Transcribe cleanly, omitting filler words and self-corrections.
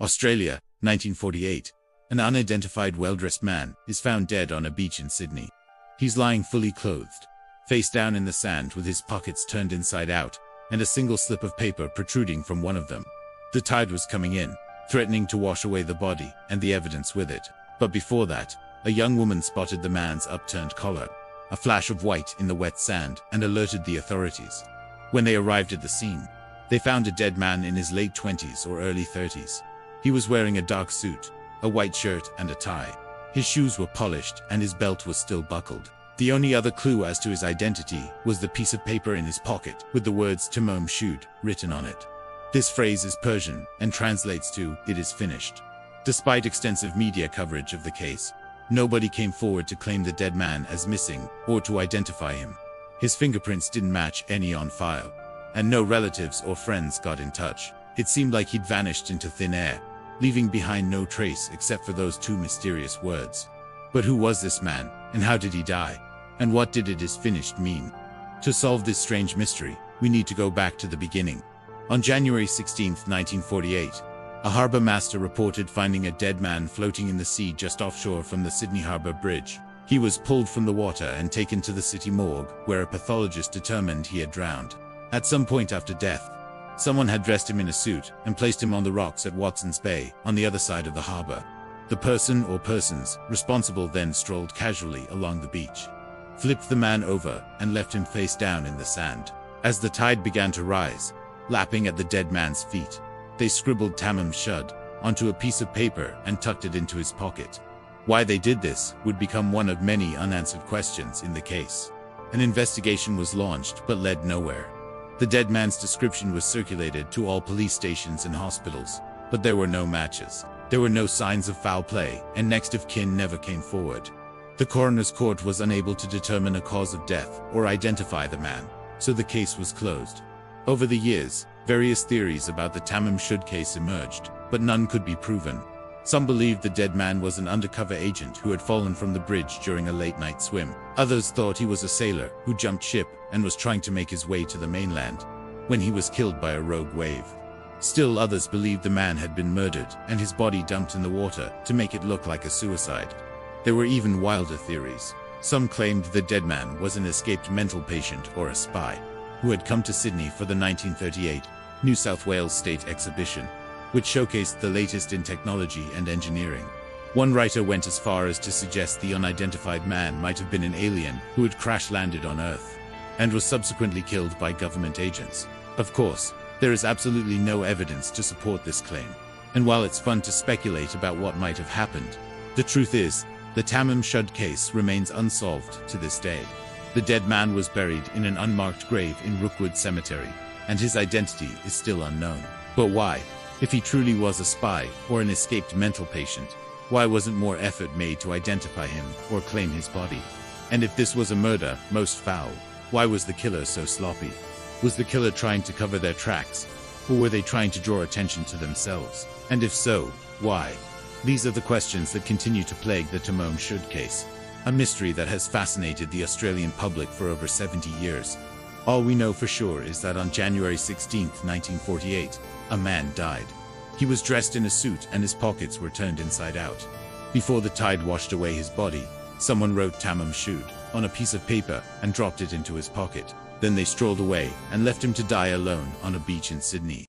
Australia, 1948. An unidentified well-dressed man is found dead on a beach in Sydney. He's lying fully clothed, face down in the sand with his pockets turned inside out, and a single slip of paper protruding from one of them. The tide was coming in, threatening to wash away the body and the evidence with it. But before that, a young woman spotted the man's upturned collar, a flash of white in the wet sand, and alerted the authorities. When they arrived at the scene, they found a dead man in his late 20s or early 30s. He was wearing a dark suit, a white shirt and a tie. His shoes were polished and his belt was still buckled. The only other clue as to his identity was the piece of paper in his pocket with the words Tamam Shud written on it. This phrase is Persian and translates to, "It is finished." Despite extensive media coverage of the case, nobody came forward to claim the dead man as missing or to identify him. His fingerprints didn't match any on file, and no relatives or friends got in touch. It seemed like he'd vanished into thin air, leaving behind no trace except for those two mysterious words. But who was this man, and how did he die? And what did "it is finished" mean? To solve this strange mystery, we need to go back to the beginning. On January 16, 1948, a harbor master reported finding a dead man floating in the sea just offshore from the Sydney Harbour Bridge. He was pulled from the water and taken to the city morgue, where a pathologist determined he had drowned. At some point after death, someone had dressed him in a suit and placed him on the rocks at Watson's Bay, on the other side of the harbor. The person or persons responsible then strolled casually along the beach, flipped the man over, and left him face down in the sand. As the tide began to rise, lapping at the dead man's feet, they scribbled Tamam Shud onto a piece of paper and tucked it into his pocket. Why they did this would become one of many unanswered questions in the case. An investigation was launched but led nowhere. The dead man's description was circulated to all police stations and hospitals, but there were no matches. There were no signs of foul play, and next of kin never came forward. The coroner's court was unable to determine a cause of death or identify the man, so the case was closed. Over the years, various theories about the Tamam Shud case emerged, but none could be proven. Some believed the dead man was an undercover agent who had fallen from the bridge during a late-night swim. Others thought he was a sailor who jumped ship and was trying to make his way to the mainland, when he was killed by a rogue wave. Still others believed the man had been murdered and his body dumped in the water to make it look like a suicide. There were even wilder theories. Some claimed the dead man was an escaped mental patient or a spy who had come to Sydney for the 1938 New South Wales State Exhibition, which showcased the latest in technology and engineering. One writer went as far as to suggest the unidentified man might have been an alien who had crash-landed on Earth and was subsequently killed by government agents. Of course, there is absolutely no evidence to support this claim, and while it's fun to speculate about what might have happened, the truth is, the Tamam Shud case remains unsolved to this day. The dead man was buried in an unmarked grave in Rookwood Cemetery, and his identity is still unknown. But why? If he truly was a spy or an escaped mental patient, why wasn't more effort made to identify him or claim his body? And if this was a murder, most foul, why was the killer so sloppy? Was the killer trying to cover their tracks, or were they trying to draw attention to themselves? And if so, why? These are the questions that continue to plague the Tamam Shud case, a mystery that has fascinated the Australian public for over 70 years. All we know for sure is that on January 16, 1948, a man died. He was dressed in a suit and his pockets were turned inside out. Before the tide washed away his body, someone wrote Tamam Shud on a piece of paper and dropped it into his pocket. Then they strolled away and left him to die alone on a beach in Sydney.